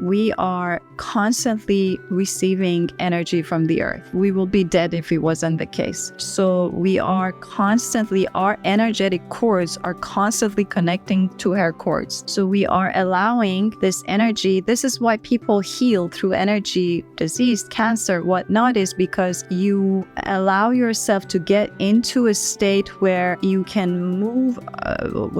we are constantly receiving energy from the earth. We will be dead if it wasn't the case. So we are constantly, our energetic cords are constantly connecting to hair cords. So we are allowing this energy. This is why people heal through energy, disease, cancer, whatnot, is because you allow yourself to get into a state where you can move,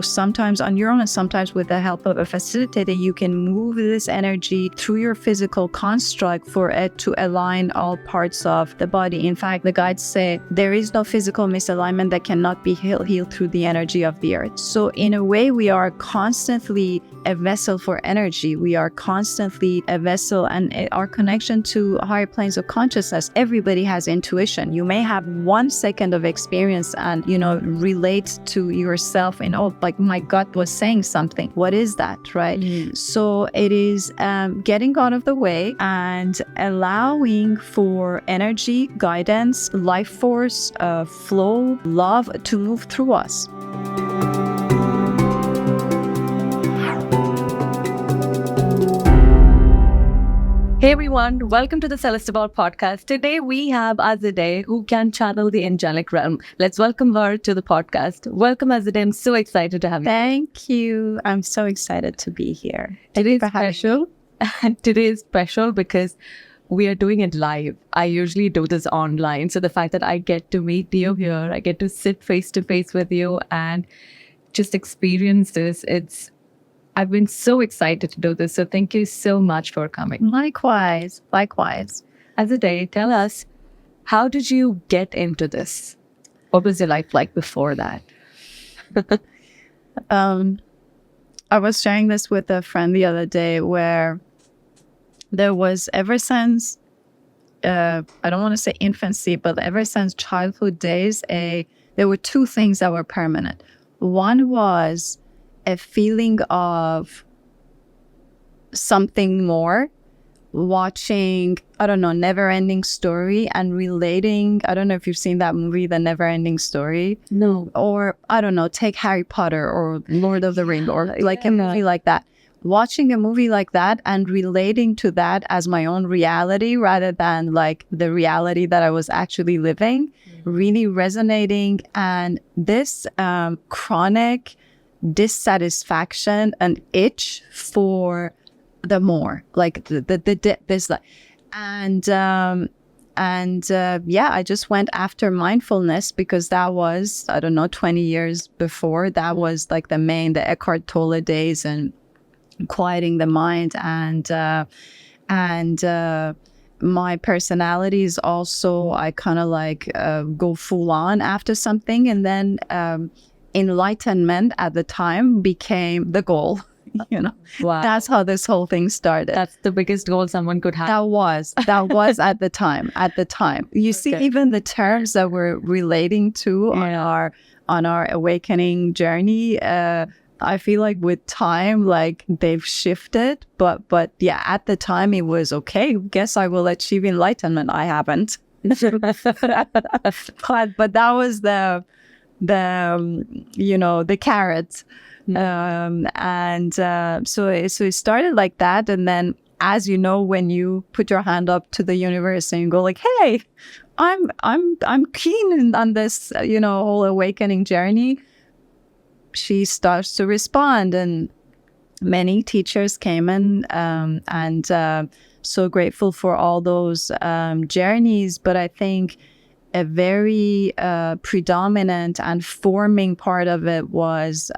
sometimes on your own and sometimes with the help of a facilitator, you can move this energy through your physical construct for it to align all parts of the body. In fact, the guides say there is no physical misalignment that cannot be healed through the energy of the earth. So in a way, we are constantly a vessel for energy. We are constantly a vessel, and our connection to higher planes of consciousness. Everybody has intuition. You may have 1 second of experience and, relate to yourself in, oh, like my gut was saying something. What is that, right? So it is getting out of the way and allowing for energy, guidance, life force, flow, love to move through us. Hey everyone, welcome to the Celestial podcast. Today we have Azadeh, who can channel the angelic realm. Let's welcome her to the podcast. Welcome, Azadeh. I'm so excited to have you. Thank you. I'm so excited to be here. Today is special. And today is special because we are doing it live. I usually do this online. So the fact that I get to meet you here, I get to sit face to face with you and just experience this, I've been so excited to do this. So thank you so much for coming. Likewise. Azadeh, tell us, how did you get into this? What was your life like before that? I was sharing this with a friend the other day where there was, ever since, I don't want to say infancy, but ever since childhood days, there were two things that were permanent. One was a feeling of something more, watching, Never Ending Story and relating. I don't know if you've seen that movie, The Never Ending Story. No. Or, take Harry Potter or Lord of the Rings or like a movie like that. Watching a movie like that and relating to that as my own reality rather than like the reality that I was actually living, really resonating. And this chronic dissatisfaction and itch for the more, like this, like, I just went after mindfulness because that was 20 years before. That was like the Eckhart Tolle days and quieting the mind, and my personality is also, I kind of like go full on after something, and then enlightenment at the time became the goal. Wow. That's how this whole thing started. That's the biggest goal someone could have. That was at the time. You see, even the terms that we're relating to on our awakening journey, I feel like with time, like they've shifted, but yeah, at the time it was okay. Guess I will achieve enlightenment. I haven't. But that was the carrot. So it started like that. And then, as you know, when you put your hand up to the universe and you go like, hey, I'm keen on this, whole awakening journey, she starts to respond. And many teachers came in, and so grateful for all those journeys. But I think a very predominant and forming part of it was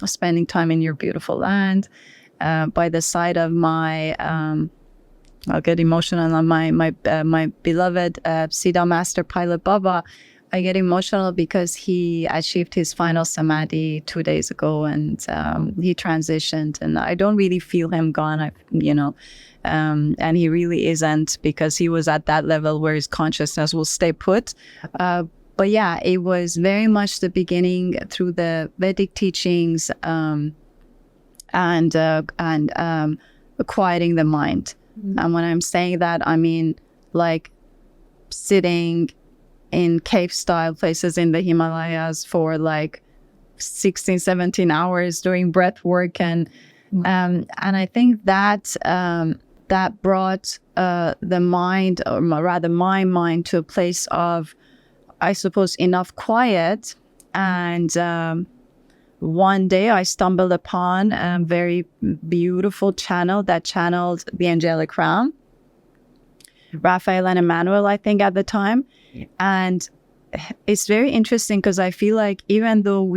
spending time in your beautiful land, by the side of my, I'll get emotional on my beloved Siddha Master Paila Baba. I get emotional because he achieved his final samadhi 2 days ago, and he transitioned, and I don't really feel him gone. And he really isn't, because he was at that level where his consciousness will stay put. But yeah, it was very much the beginning through the Vedic teachings, and quieting the mind. And when I'm saying that, I mean like sitting in cave style places in the Himalayas for like 16, 17 hours doing breath work and And I think that that brought the mind, or rather my mind, to a place of, I suppose, enough quiet. And one day I stumbled upon a very beautiful channel that channeled the angelic realm, Raphael and Emmanuel, I think, at the time. And it's very interesting because I feel like even though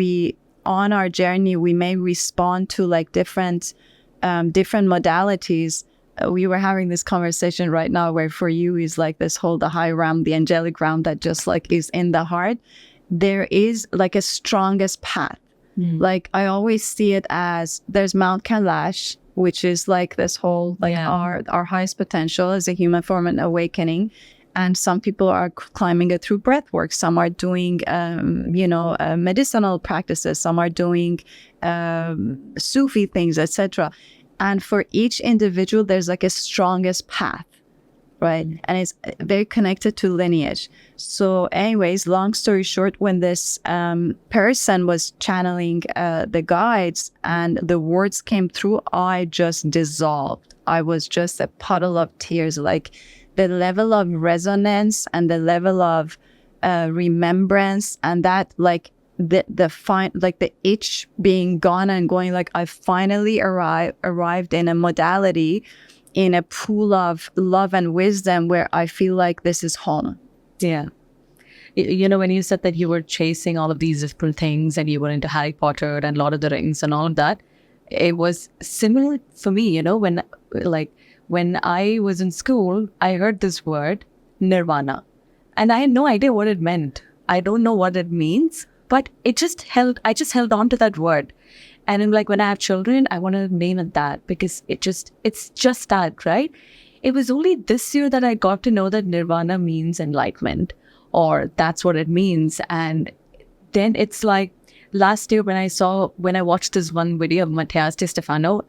on our journey, we may respond to like different modalities. We were having this conversation right now where for you is like this whole, the high realm, the angelic realm that just like is in the heart. There is like a strongest path. Like I always see it as there's Mount Kailash, which is like this whole, like our highest potential as a human form and awakening. And some people are climbing it through breath work. Some are doing, medicinal practices. Some are doing Sufi things, etc. And for each individual, there's like a strongest path, right? And it's very connected to lineage. So anyways, long story short, when this person was channeling the guides and the words came through, I just dissolved. I was just a puddle of tears. Like the level of resonance and the level of remembrance, and that like the itch being gone and going, like I finally arrived in a modality, in a pool of love and wisdom where I feel like this is home. Yeah. You know, when you said that you were chasing all of these different things and you were into Harry Potter and Lord of the Rings and all of that, it was similar for me, you know, when I was in school, I heard this word, nirvana, and I had no idea what it meant. I don't know what it means, but I just held on to that word. And I'm like, when I have children, I want to name it that, because it's just that, right? It was only this year that I got to know that nirvana means enlightenment, or that's what it means. And then it's like last year when I watched this one video of Matthias de Stefano,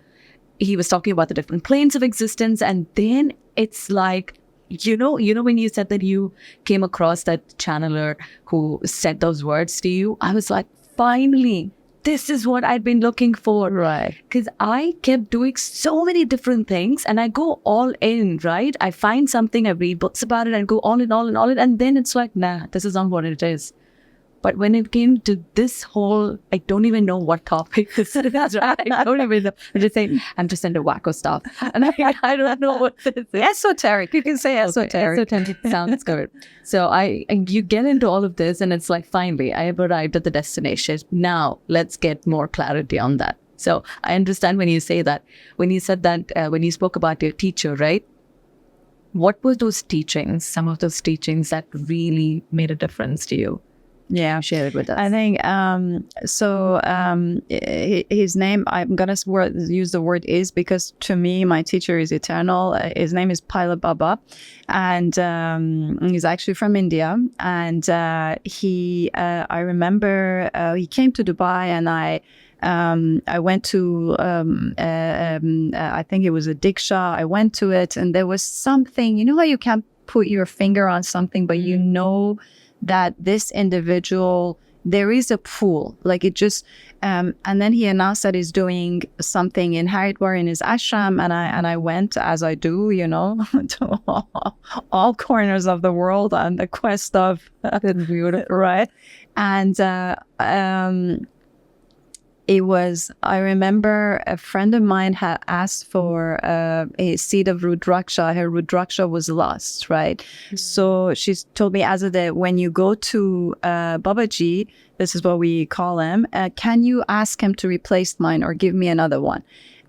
he was talking about the different planes of existence. And then it's like, you know, when you said that you came across that channeler who said those words to you, I was like, finally, this is what I'd been looking for. Right. Because I kept doing so many different things and I go all in, right? I find something, I read books about it and go all in. And then it's like, nah, this is not what it is. But when it came to this whole, I don't even know what topic this is, right? I don't even know. I'm just saying, I'm just into wacko stuff. And I don't know what this is. Esoteric. You can say esoteric. Okay, esoteric sounds good. So you get into all of this and it's like, finally, I have arrived at the destination. Now let's get more clarity on that. So I understand when you say that, when you said that, when you spoke about your teacher, right? What were those teachings, some of those teachings that really made a difference to you? Yeah, share it with us. I think his name, I'm gonna use the word is, because to me my teacher is eternal. His name is Paila Baba, and he's actually from India. And I remember he came to Dubai, and I went to I think it was a diksha. I went to it, and there was something, you know how you can't put your finger on something, but you know that this individual, there is a pull, like it just, and then he announced that he's doing something in Haridwar in his ashram, and I went, as I do, you know, to all corners of the world on the quest of beautiful, right? And I remember a friend of mine had asked for a seed of Rudraksha. Her Rudraksha was lost, right? Mm-hmm. So she told me, Azadeh, when you go to Babaji, this is what we call him, can you ask him to replace mine or give me another one?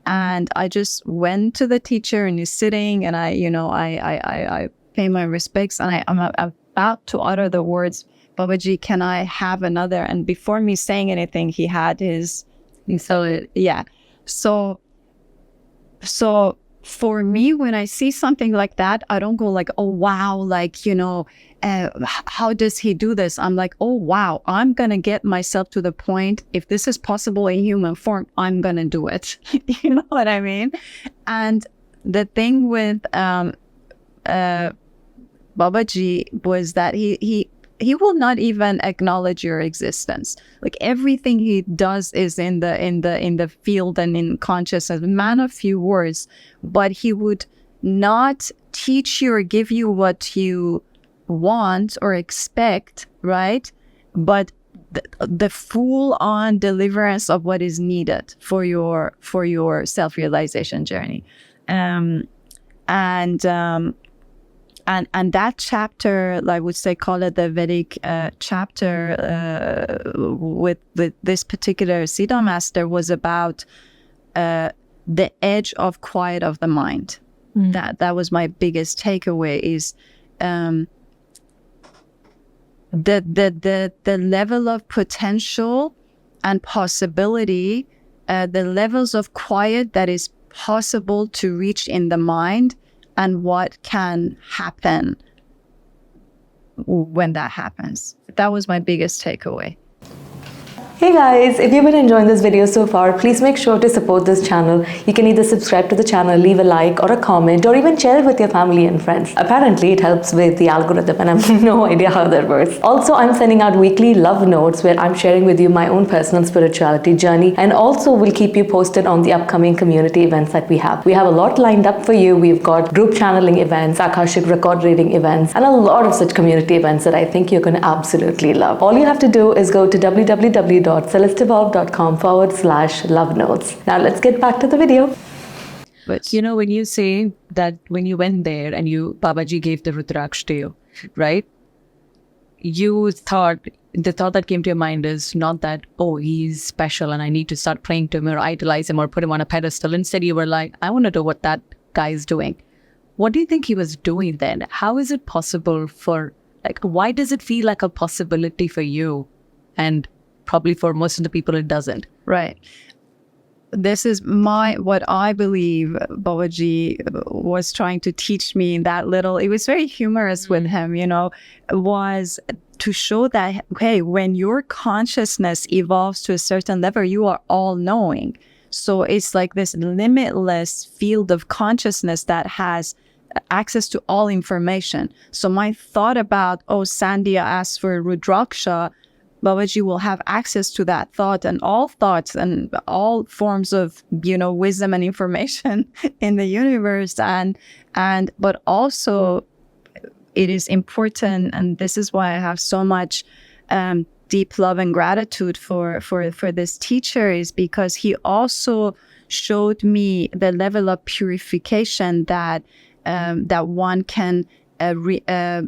And I just went to the teacher, and he's sitting, and I pay my respects, and I'm about to utter the words, Babaji, can I have another? And before me saying anything, he had his, So for me, when I see something like that, I don't go like, oh, wow, like, how does he do this? I'm like, oh, wow, I'm going to get myself to the point, if this is possible in human form, I'm going to do it. You know what I mean? And the thing with Babaji was that he he will not even acknowledge your existence. Like everything he does is in the field and in consciousness, man of few words, but he would not teach you or give you what you want or expect, right? But the full-on deliverance of what is needed for your self-realization journey. And that chapter, I would say, call it the Vedic chapter with this particular Siddha master, was about the edge of quiet of the mind. That was my biggest takeaway, is the level of potential and possibility, the levels of quiet that is possible to reach in the mind, and what can happen when that happens. That was my biggest takeaway. Hey guys, if you've been enjoying this video so far, please make sure to support this channel. You can either subscribe to the channel, leave a like or a comment, or even share it with your family and friends. Apparently, it helps with the algorithm and I have no idea how that works. Also, I'm sending out weekly love notes where I'm sharing with you my own personal spirituality journey, and also will keep you posted on the upcoming community events that we have. We have a lot lined up for you. We've got group channeling events, Akashic record reading events, and a lot of such community events that I think you're going to absolutely love. All you have to do is go to www.celestevolve.com/love notes. Now let's get back to the video. But you know, when you say that when you went there and Babaji gave the Rudraksh to you, right? You thought, the thought that came to your mind is not that, oh, he's special and I need to start praying to him or idolize him or put him on a pedestal. Instead, you were like, I want to know what that guy is doing. What do you think he was doing then? How is it possible why does it feel like a possibility for you? And probably for most of the people, it doesn't. Right. This is what I believe Babaji was trying to teach me in that little, it was very humorous with him, was to show that, hey, when your consciousness evolves to a certain level, you are all knowing. So it's like this limitless field of consciousness that has access to all information. So my thought about, Sandhya asked for Rudraksha, Babaji will have access to that thought and all thoughts and all forms of, wisdom and information in the universe. But also it is important, and this is why I have so much deep love and gratitude for this teacher, is because he also showed me the level of purification that one can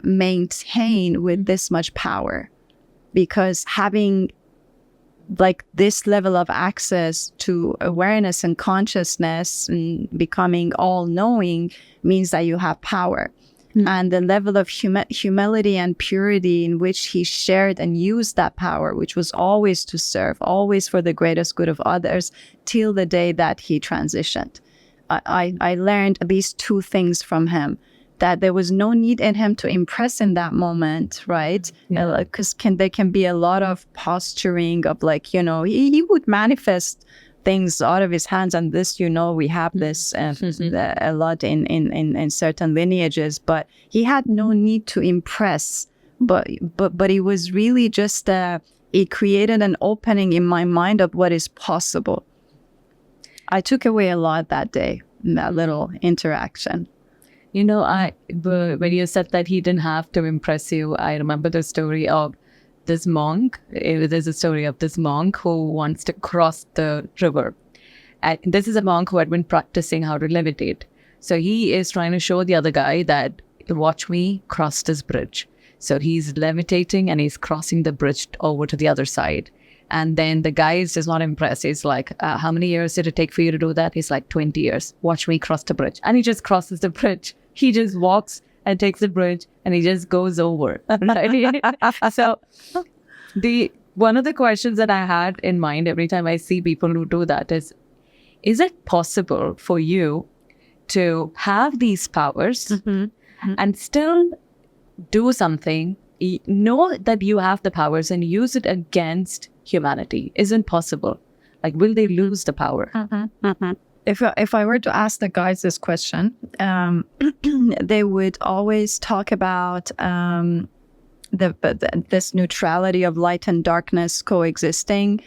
maintain with this much power. Because having this level of access to awareness and consciousness and becoming all-knowing means that you have power. And the level of humility and purity in which he shared and used that power, which was always to serve, always for the greatest good of others, till the day that he transitioned. I learned these two things from him. That there was no need in him to impress in that moment, right? Because there can be a lot of posturing of he would manifest things out of his hands, and this, we have this a lot in certain lineages, but he had no need to impress, but it was really just it created an opening in my mind of what is possible. I took away a lot that day in that little interaction. When you said that he didn't have to impress you, I remember the story of this monk. There's a story of this monk who wants to cross the river. And this is a monk who had been practicing how to levitate. So he is trying to show the other guy that, watch me cross this bridge. So he's levitating and he's crossing the bridge over to the other side. And then the guy is just not impressed. He's like, how many years did it take for you to do that? He's like, 20 years. Watch me cross the bridge. And he just crosses the bridge. He just walks and takes the bridge and he just goes over. Right? So one of the questions that I had in mind every time I see people who do that is it possible for you to have these powers and still do something, know that you have the powers and use it against humanity? Isn't possible. Will they lose the power? If I were to ask the guys this question, they would always talk about this neutrality of light and darkness coexisting.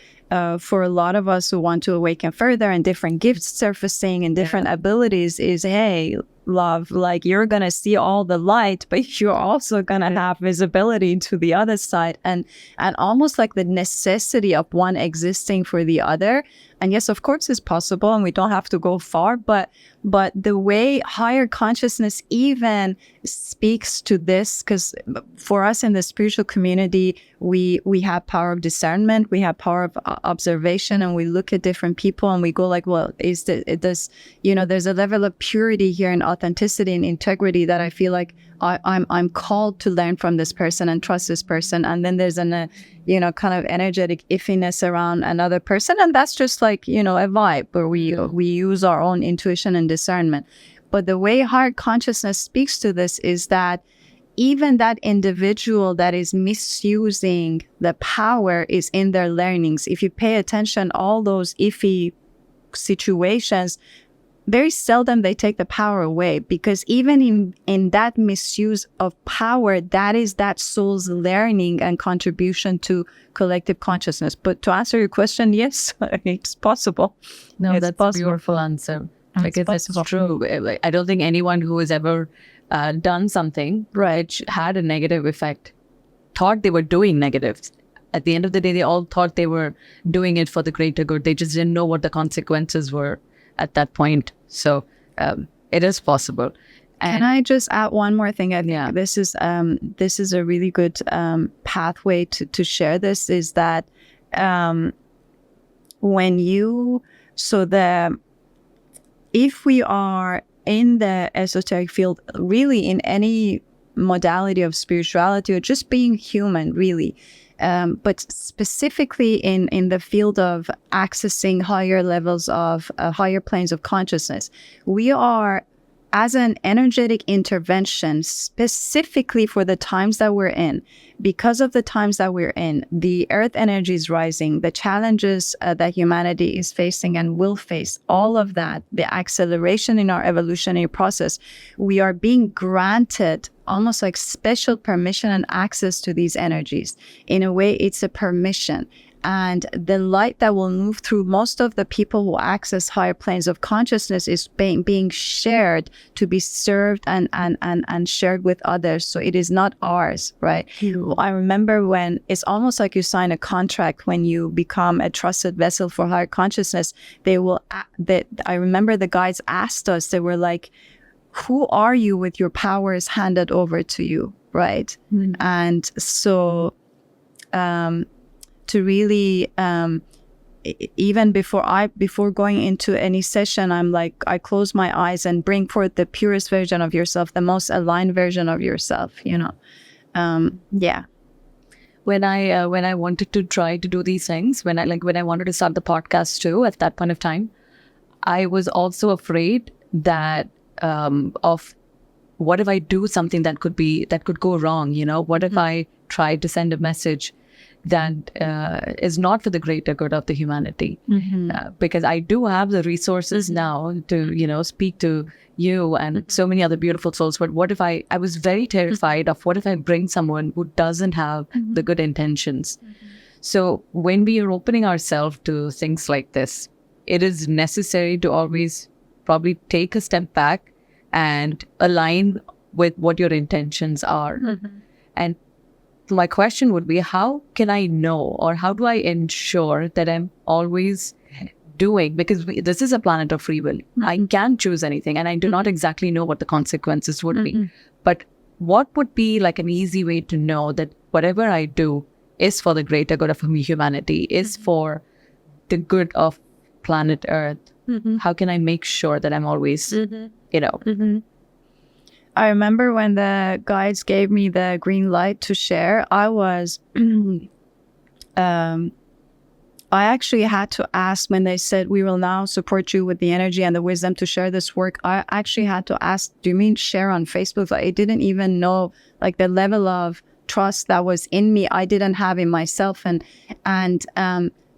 For a lot of us who want to awaken further and different gifts surfacing and different abilities is, hey, love, like you're going to see all the light, but you're also going to have visibility to the other side, and almost like the necessity of one existing for the other. And yes, of course, it's possible and we don't have to go far, but the way higher consciousness even speaks to this, because for us in the spiritual community, we have power of discernment, we have power of observation, and we look at different people and we go like, well, there's a level of purity here and authenticity and integrity that I feel like I'm called to learn from this person and trust this person. And then there's kind of energetic iffiness around another person. And that's just like, a vibe where we use our own intuition and discernment. But the way higher consciousness speaks to this is that even that individual that is misusing the power is in their learnings. If you pay attention, all those iffy situations, very seldom they take the power away, because even in that misuse of power, that is that soul's learning and contribution to collective consciousness. But to answer your question, yes, it's possible. No, it's that's possible. a beautiful answer. Because possible. that's true. I don't think anyone who has ever done something which had a negative effect thought they were doing negatives. At the end of the day, they all thought they were doing it for the greater good. They just didn't know what the consequences were at that point. So it is possible. Can I just add one more thing? I think this is a really good pathway to share this, is that if we are in the esoteric field, really in any modality of spirituality or just being human, really, but specifically in the field of accessing higher levels of higher planes of consciousness, we are, as an energetic intervention, specifically for the times that we're in, because of the times that we're in, the earth energy is rising, the challenges that humanity is facing and will face, all of that, the acceleration in our evolutionary process, we are being granted almost like special permission and access to these energies. In a way, it's a permission. And the light that will move through most of the people who access higher planes of consciousness is being shared to be served and shared with others. So it is not ours, right? I remember when it's almost like you sign a contract when you become a trusted vessel for higher consciousness. I remember the guides asked us, they were like, who are you with your powers handed over to you, right? Mm-hmm. And so to really, even before going into any session, I'm like, I close my eyes and bring forth the purest version of yourself, the most aligned version of yourself, yeah. When I wanted to try to do these things, when I wanted to start the podcast too, at that point of time, I was also afraid that of what if I do something that could go wrong, what if I tried to send a message that is not for the greater good of the humanity, because I do have the resources now to speak to you and so many other beautiful souls. But what if I was very terrified of what if I bring someone who doesn't have the good intentions. So when we are opening ourselves to things like this, it is necessary to always probably take a step back and align with what your intentions are. And my question would be, how can I know, or how do I ensure that I'm always doing, because this is a planet of free will. I can't choose anything, and I do not exactly know what the consequences would be. But what would be like an easy way to know that whatever I do is for the greater good of humanity, is for the good of planet Earth? How can I make sure that I'm always, I remember when the guides gave me the green light to share, I was, I actually had to ask when they said, we will now support you with the energy and the wisdom to share this work. I actually had to ask, do you mean share on Facebook? I didn't even know like the level of trust that was in me. I didn't have in myself. And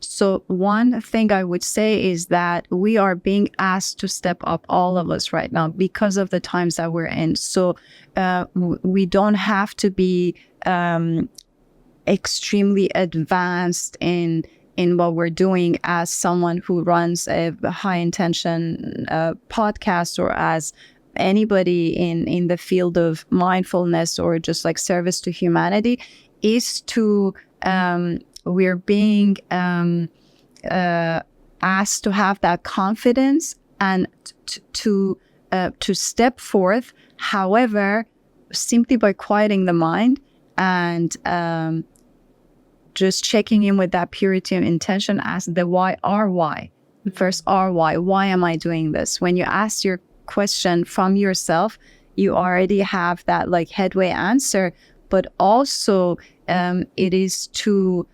so one thing I would say is that we are being asked to step up, all of us right now, because of the times that we're in. So we don't have to be extremely advanced in what we're doing as someone who runs a high intention podcast, or as anybody in the field of mindfulness or just like service to humanity, is to we're being asked to have that confidence and to step forth, however, simply by quieting the mind and just checking in with that purity of intention as the why, our why. First, our why am I doing this? When you ask your question from yourself, you already have that like headway answer, but also it is to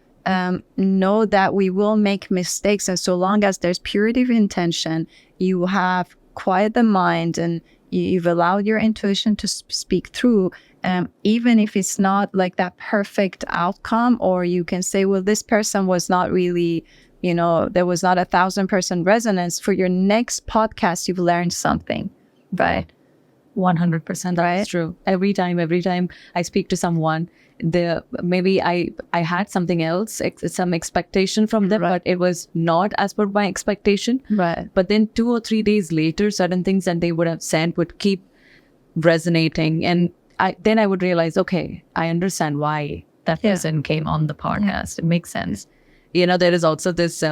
know that we will make mistakes, and so long as there's purity of intention, you have quiet the mind and you've allowed your intuition to speak through, even if it's not like that perfect outcome, or you can say, well, this person was not really, there was not 1,000% resonance. For your next podcast, you've learned something, right? 100%. That's true. Every time I speak to someone, maybe I had something else, some expectation from them, but it was not as per my expectation. Right. But then 2 or 3 days later, certain things that they would have said would keep resonating, and then I would realize, okay, I understand why that person came on the podcast. It makes sense. There is also this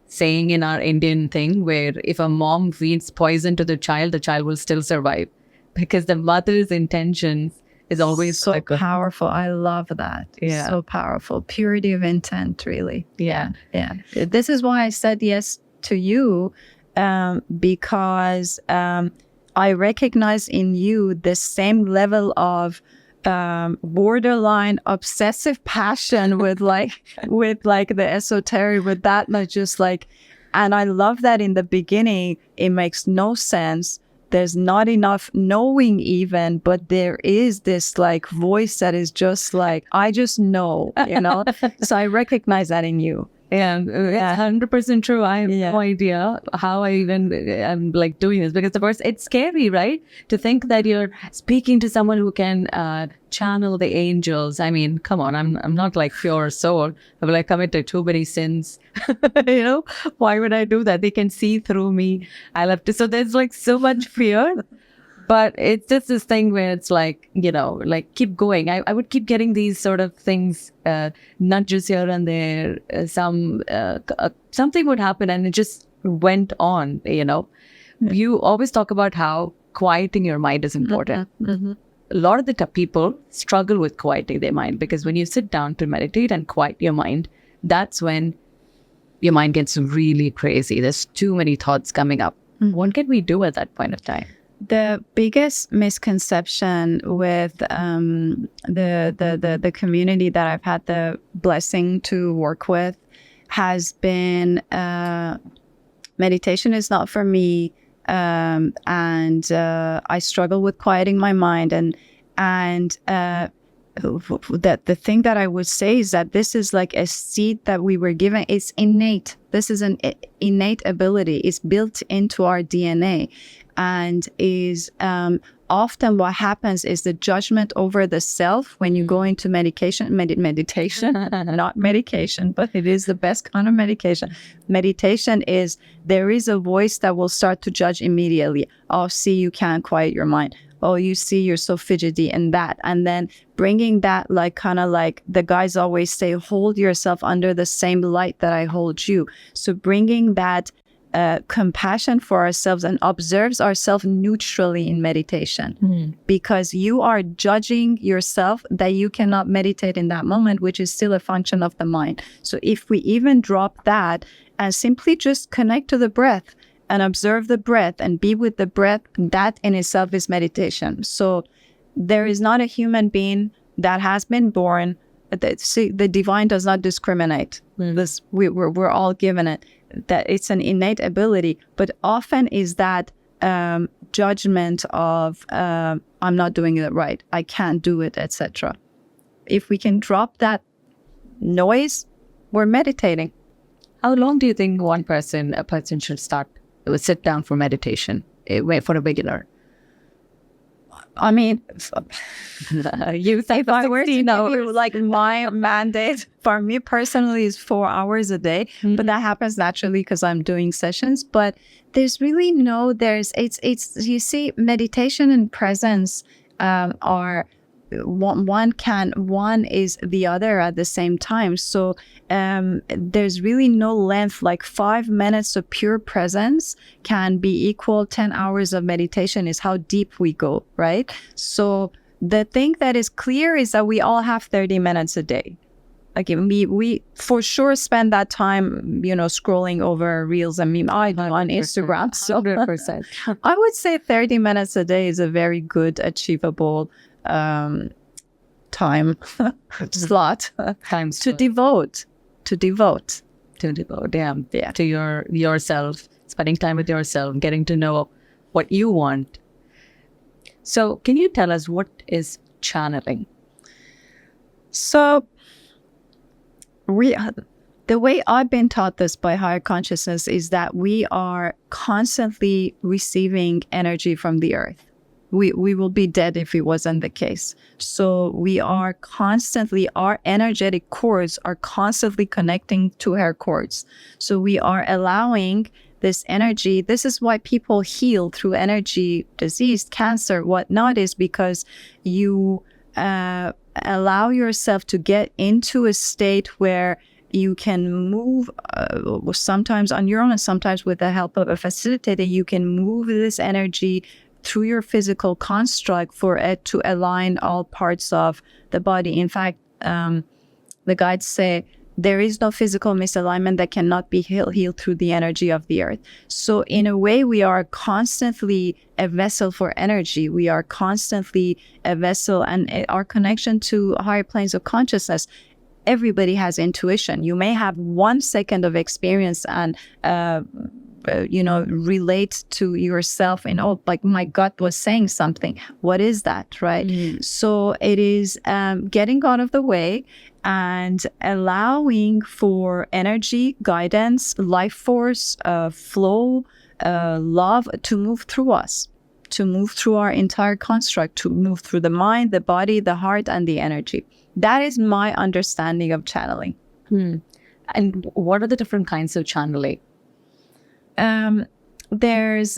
saying in our Indian thing where if a mom feeds poison to the child will still survive, because the mother's intentions is always so powerful. I love that. Yeah. So powerful. Purity of intent, really. Yeah. This is why I said yes to you, because I recognize in you the same level of borderline obsessive passion with the esoteric, with that, like just like, and I love that in the beginning, it makes no sense. There's not enough knowing even, but there is this like voice that is just like, I just know, So I recognize that in you. Yeah, it's 100% true. I have no idea how I even am like doing this, because of course it's scary, right? To think that you're speaking to someone who can channel the angels. I mean, come on, I'm not like pure soul. I've like committed too many sins. Why would I do that? They can see through me. I love to. So there's like so much fear. But it's just this thing where it's like, like keep going. I would keep getting these sort of things, nudges here and there. Something would happen and it just went on, You always talk about how quieting your mind is important. Mm-hmm. A lot of the people struggle with quieting their mind, because when you sit down to meditate and quiet your mind, that's when your mind gets really crazy. There's too many thoughts coming up. Mm-hmm. What can we do at that point of time? The biggest misconception with the community that I've had the blessing to work with has been meditation is not for me, and I struggle with quieting my mind, and that the thing that I would say is that this is like a seed that we were given. It's innate. This is an innate ability. It's built into our DNA. And is often what happens is the judgment over the self when you go into meditation, not medication, but it is the best kind of medication. Meditation is, there is a voice that will start to judge immediately. Oh, see, you can't quiet your mind. Oh, you see, you're so fidgety and that. And then bringing that, like, kind of like the guys always say, hold yourself under the same light that I hold you. So bringing that compassion for ourselves and observes ourselves neutrally in meditation, because you are judging yourself that you cannot meditate in that moment, which is still a function of the mind. So if we even drop that and simply just connect to the breath and observe the breath and be with the breath, that in itself is meditation. So there is not a human being that has been born. The divine does not discriminate. We're all given it. That it's an innate ability, but often is that judgment of I'm not doing it right, I can't do it, etc. If we can drop that noise, we're meditating. How long do you think a person should sit down for meditation for a beginner? I mean, You say if I were to give you like my mandate for me personally is 4 hours a day, but that happens naturally because I'm doing sessions. But there's really it's you see, meditation and presence are one is the other at the same time. So there's really no length. Like 5 minutes of pure presence can be equal 10 hours of meditation is how deep we go, right? So the thing that is clear is that we all have 30 minutes a day. Like we for sure spend that time, scrolling over reels and meme on Instagram. So 100%. I would say 30 minutes a day is a very good, achievable time slot to devote. To yourself, spending time with yourself, getting to know what you want. So can you tell us what is channeling? So the way I've been taught this by higher consciousness is that we are constantly receiving energy from the earth. We will be dead if it wasn't the case. So we are constantly, our energetic cords are constantly connecting to her cords. So we are allowing this energy. This is why people heal through energy, disease, cancer, whatnot, is because you allow yourself to get into a state where you can move, sometimes on your own and sometimes with the help of a facilitator, you can move this energy through your physical construct for it to align all parts of the body. In fact, the guides say there is no physical misalignment that cannot be healed through the energy of the earth. So in a way, we are constantly a vessel for energy. We are constantly a vessel, and our connection to higher planes of consciousness. Everybody has intuition. You may have 1 second of experience and relate to yourself and like my gut was saying something. What is that, right? So it is getting out of the way and allowing for energy, guidance, life force, flow, love to move through us, to move through our entire construct, to move through the mind, the body, the heart, and the energy. That is my understanding of channeling. And what are the different kinds of channeling? There's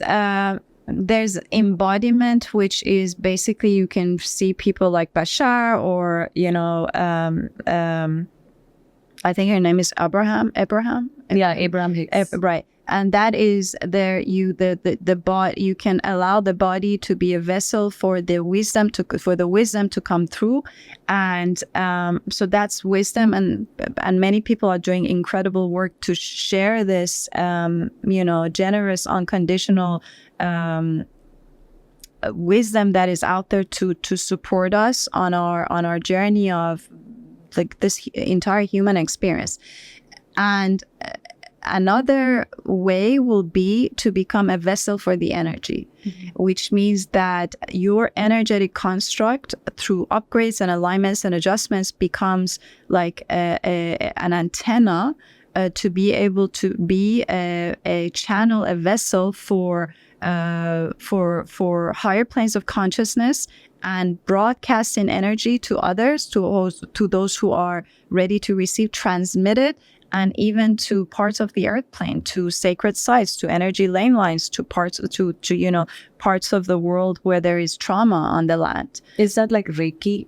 embodiment, which is basically you can see people like Bashar or I think her name is Abraham. Yeah, Abraham Hicks. Right. And that is there. The body. You can allow the body to be a vessel for the wisdom to come through, and so that's wisdom. And many people are doing incredible work to share this, generous, unconditional wisdom that is out there to support us on our journey of like this entire human experience. And another way will be to become a vessel for the energy, which means that your energetic construct through upgrades and alignments and adjustments becomes like an antenna to be able to be a channel, a vessel for higher planes of consciousness and broadcasting energy to others, to those who are ready to receive, transmit it, and even to parts of the earth plane, to sacred sites, to energy lane lines, to parts of the world where there is trauma on the land. Is that like Reiki?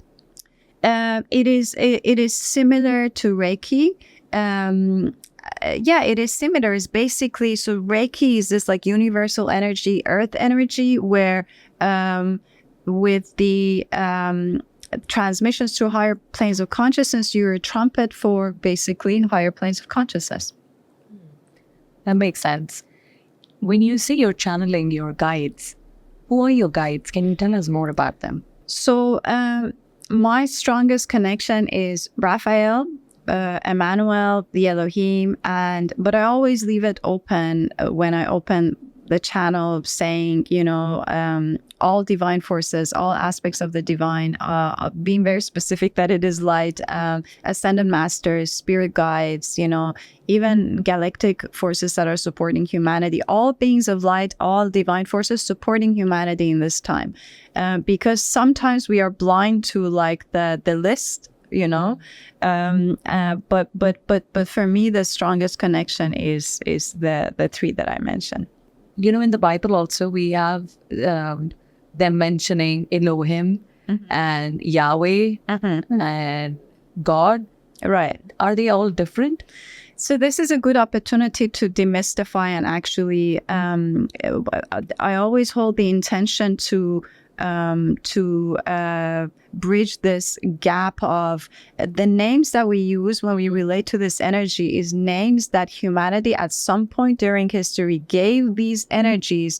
It is similar to Reiki. Yeah, it is similar. It's basically, so Reiki is this like universal energy, earth energy, where with the transmissions to higher planes of consciousness, you're a trumpet for basically higher planes of consciousness. That makes sense. When you say you're channeling your guides, who are your guides? Can you tell us more about them? So my strongest connection is Raphael, Emmanuel, the Elohim, but I always leave it open when I open the channel saying, all divine forces, all aspects of the divine, being very specific that it is light, ascended masters, spirit guides, even galactic forces that are supporting humanity, all beings of light, all divine forces supporting humanity in this time. Because sometimes we are blind to like the list, but for me, the strongest connection is the three that I mentioned. In the Bible also, we have them mentioning Elohim and Yahweh and God. Right. Are they all different? So this is a good opportunity to demystify and actually, I always hold the intention to bridge this gap of the names that we use when we relate to this energy is names that humanity at some point during history gave these energies.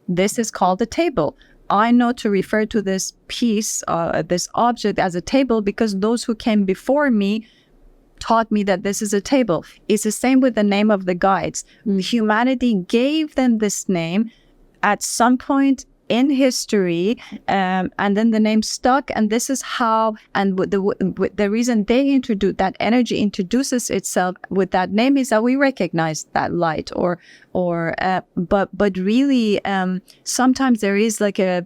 This is called a table. I know to refer to this piece, this object as a table because those who came before me taught me that this is a table. It's the same with the name of the guides. Humanity gave them this name at some point in history, and then the name stuck, and this is how, and the reason they introduce that energy introduces itself with that name is that we recognize that light, but really, sometimes there is like a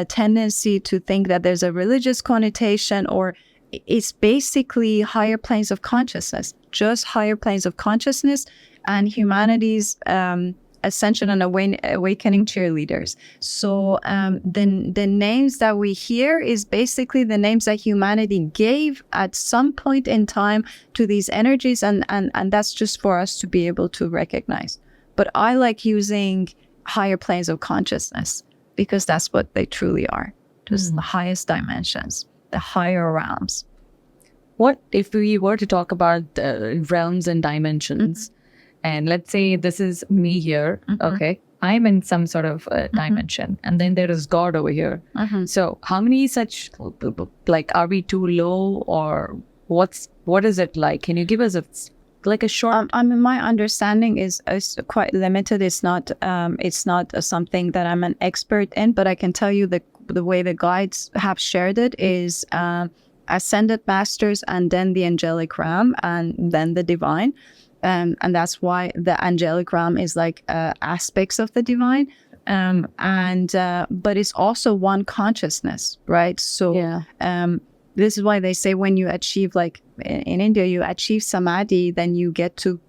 tendency to think that there's a religious connotation, or it's basically higher planes of consciousness, just higher planes of consciousness, and humanity's ascension and awakening cheerleaders. So the names that we hear is basically the names that humanity gave at some point in time to these energies, and that's just for us to be able to recognize. But I like using higher planes of consciousness because that's what they truly are, just the highest dimensions, the higher realms. What if we were to talk about realms and dimensions? And let's say this is me here, okay? I'm in some sort of dimension, and then there is God over here. So how many such, like, are we too low, or what is it like? Can you give us a short? My understanding is quite limited. It's not something that I'm an expert in, but I can tell you the way the guides have shared it is ascended masters, and then the angelic realm, and then the divine. And that's why the angelic realm is like aspects of the divine, but it's also one consciousness, right? So this is why they say when you achieve, like in India, you achieve samadhi, then you get to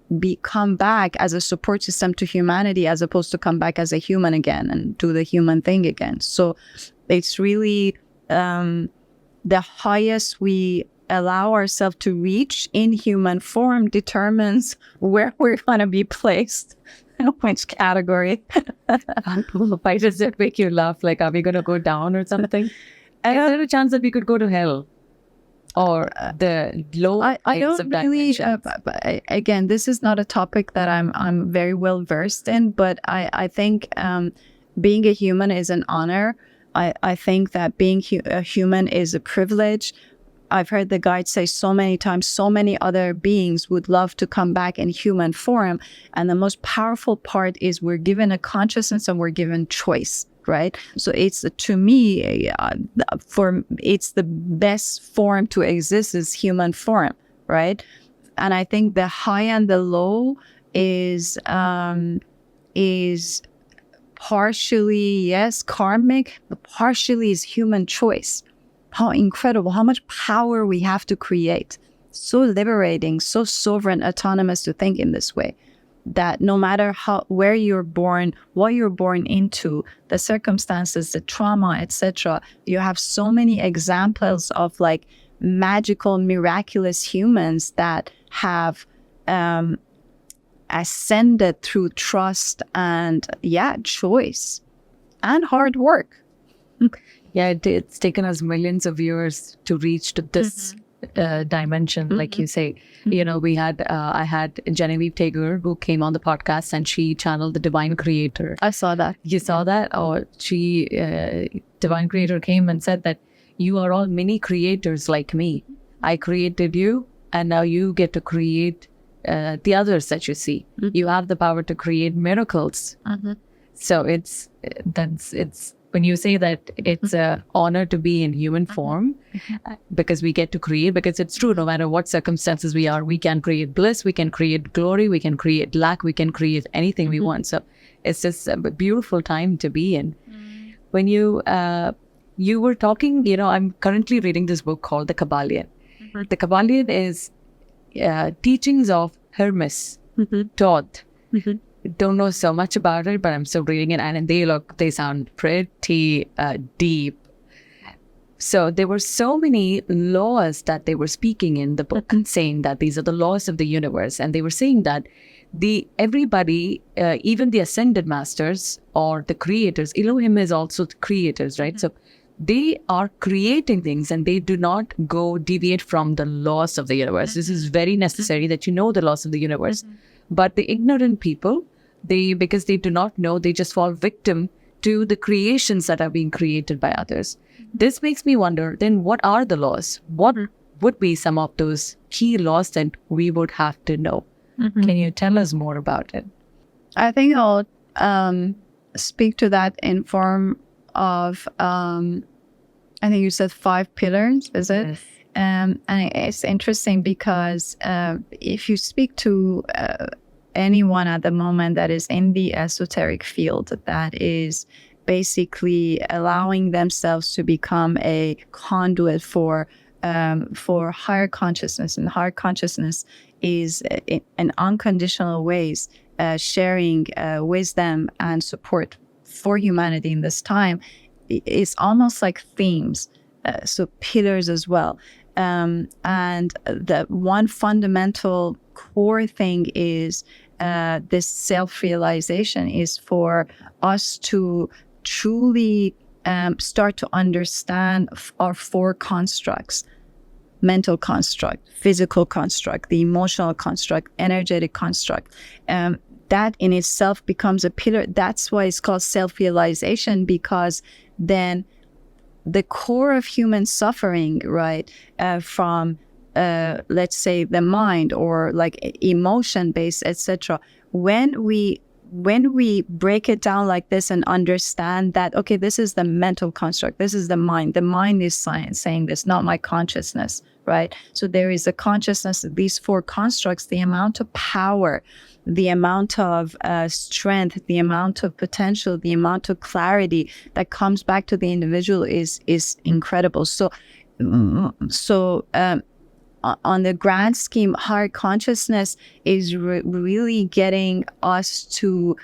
come back as a support system to humanity, as opposed to come back as a human again and do the human thing again. So it's really the highest we allow ourselves to reach in human form determines where we're going to be placed, which category. Why does it make you laugh? Like, are we going to go down or something? Is there a chance that we could go to hell? Or the low I don't of really, again, this is not a topic that I'm very well versed in, but I think being a human is an honor. I think that being a human is a privilege. I've heard the guides say so many times, so many other beings would love to come back in human form. And the most powerful part is we're given a consciousness and we're given choice, right? So it's, to me, it's the best form to exist is human form, right? And I think the high and the low is partially, yes, karmic, but partially is human choice. How incredible, how much power we have to create. So liberating, so sovereign, autonomous to think in this way. That no matter where you're born, what you're born into, the circumstances, the trauma, etc., you have so many examples of like magical, miraculous humans that have ascended through trust and choice and hard work. Yeah, it's taken us millions of years to reach to this dimension, like you say. We had, I had Genevieve Tager, who came on the podcast, and she channeled the Divine Creator. I saw that. You saw that? Or Divine Creator came and said that you are all mini creators like me. I created you, and now you get to create the others that you see. You have the power to create miracles. So it's when you say that it's an honor to be in human form, because we get to create, because it's true, no matter what circumstances we are, we can create bliss, we can create glory, we can create lack, we can create anything we want. So it's just a beautiful time to be in. When you were talking, I'm currently reading this book called The Kabbalion. The Kabbalion is teachings of Hermes, Todd. Don't know so much about it, but I'm still reading it, and they sound pretty deep. So there were so many laws that they were speaking in the book, saying that these are the laws of the universe, and they were saying that everybody, even the ascended masters or the creators, Elohim is also the creators, right? So they are creating things, and they do not deviate from the laws of the universe. This is very necessary that you know the laws of the universe. But the ignorant people, because they do not know, they just fall victim to the creations that are being created by others. This makes me wonder, then what are the laws? What would be some of those key laws that we would have to know? Can you tell us more about it? I think I'll speak to that in form of, I think you said 5 pillars, is it? Yes. And it's interesting because if you speak to anyone at the moment that is in the esoteric field, that is basically allowing themselves to become a conduit for higher consciousness, and higher consciousness is in unconditional ways sharing wisdom and support for humanity in this time. It's almost like themes, so pillars as well. And the one fundamental core thing is this self-realization is for us to truly start to understand our 4 constructs: mental construct, physical construct, the emotional construct, energetic construct. That in itself becomes a pillar. That's why it's called self-realization, because then the core of human suffering, right, from let's say the mind or like emotion based, etc. When we break it down like this and understand that, okay, this is the mental construct, this is the mind is saying this, not my consciousness, right? So there is a consciousness of these 4 constructs. The amount of power, the amount of strength, the amount of potential, the amount of clarity that comes back to the individual is incredible. So on the grand scheme, higher consciousness is really getting us to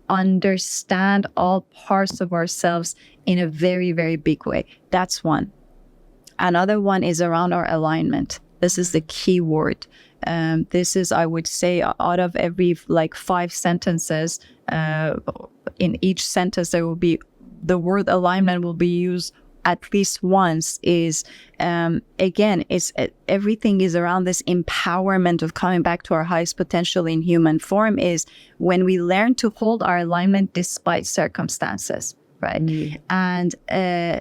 understand all parts of ourselves in a very, very big way. That's one. Another one is around our alignment. This is the key word. This is, I would say, out of every 5 sentences, in each sentence there will be the word alignment will be used at least once. Is again, it's everything is around this empowerment of coming back to our highest potential in human form. Is when we learn to hold our alignment despite circumstances. Right. And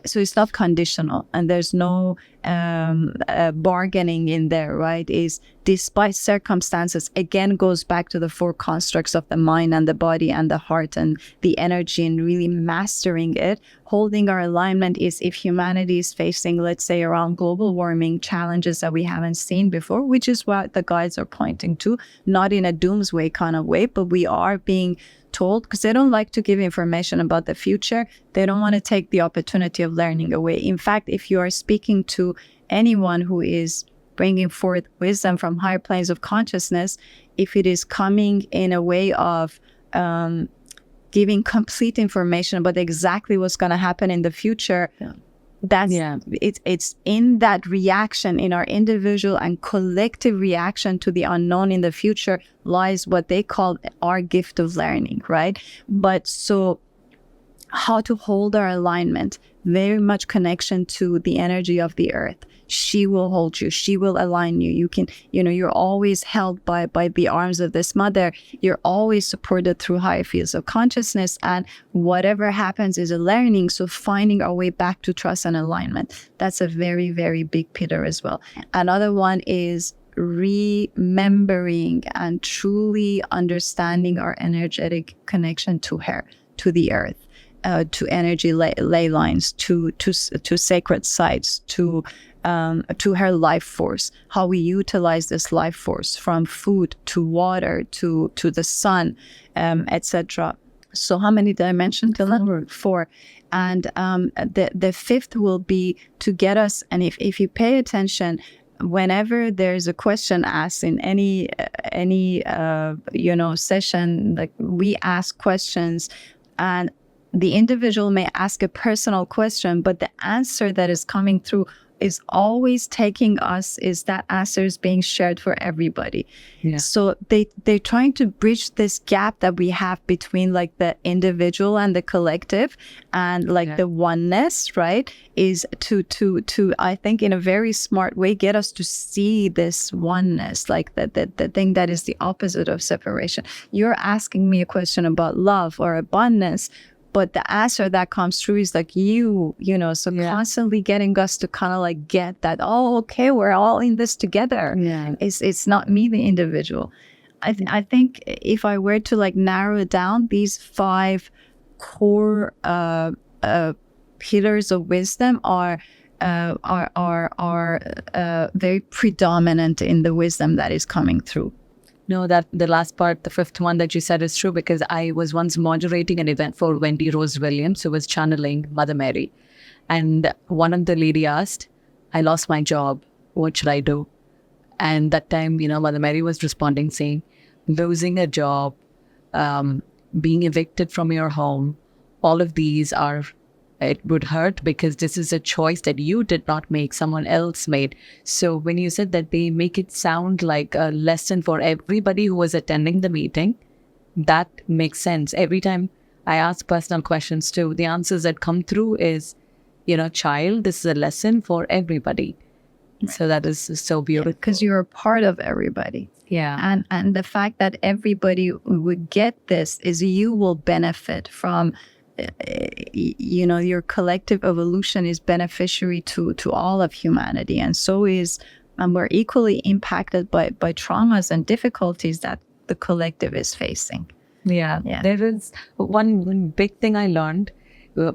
so it's not conditional, and there's no bargaining in there, right? Is despite circumstances, again, goes back to the 4 constructs of the mind and the body and the heart and the energy, and really mastering it. Holding our alignment is if humanity is facing, let's say, around global warming challenges that we haven't seen before, which is what the guides are pointing to, not in a doomsday kind of way, but we are being told, because they don't like to give information about the future. They don't want to take the opportunity of learning away. In fact, if you are speaking to anyone who is bringing forth wisdom from higher planes of consciousness, if it is coming in a way of giving complete information about exactly what's going to happen in the future, it's in that reaction, in our individual and collective reaction to the unknown in the future, lies what they call our gift of learning, right? But so how to hold our alignment, very much connection to the energy of the earth. She will hold you. She will align you. You can, you're always held by the arms of this mother. You're always supported through higher fields of consciousness, and whatever happens is a learning. So finding our way back to trust and alignment. That's a very, very big pillar as well. Another one is remembering and truly understanding our energetic connection to her, to the earth, to energy ley lines, to sacred sites, to her life force, how we utilize this life force from food to water to the sun, etc. So how many did I mention till now? 4. And the 5th will be to get us, and if you pay attention, whenever there's a question asked in any session, like we ask questions, and the individual may ask a personal question, but the answer that is coming through is always taking us, is that answer is being shared for everybody. Yeah. So they're trying to bridge this gap that we have between like the individual and the collective, and like the oneness, right? Is to I think in a very smart way get us to see this oneness, like the thing that is the opposite of separation. You're asking me a question about love or abundance, but the answer that comes through is like constantly getting us to kind of like get that, oh, okay, we're all in this together. Yeah. It's not me, the individual. I think if I were to like narrow it down, these 5 core pillars of wisdom are very predominant in the wisdom that is coming through. No, that the last part, the 5th one that you said is true, because I was once moderating an event for Wendy Rose Williams, who was channeling Mother Mary. And one of the lady asked, I lost my job. What should I do? And that time, Mother Mary was responding saying, losing a job, being evicted from your home, all of these it would hurt because this is a choice that you did not make, someone else made. So when you said that they make it sound like a lesson for everybody who was attending the meeting, that makes sense. Every time I ask personal questions too, the answers that come through is, child, this is a lesson for everybody. Right. So that is so beautiful. Because you're a part of everybody. Yeah. And the fact that everybody would get this is you will benefit from your collective evolution is beneficiary to all of humanity, and so is we're equally impacted by traumas and difficulties that the collective is facing. Yeah. There is one big thing I learned,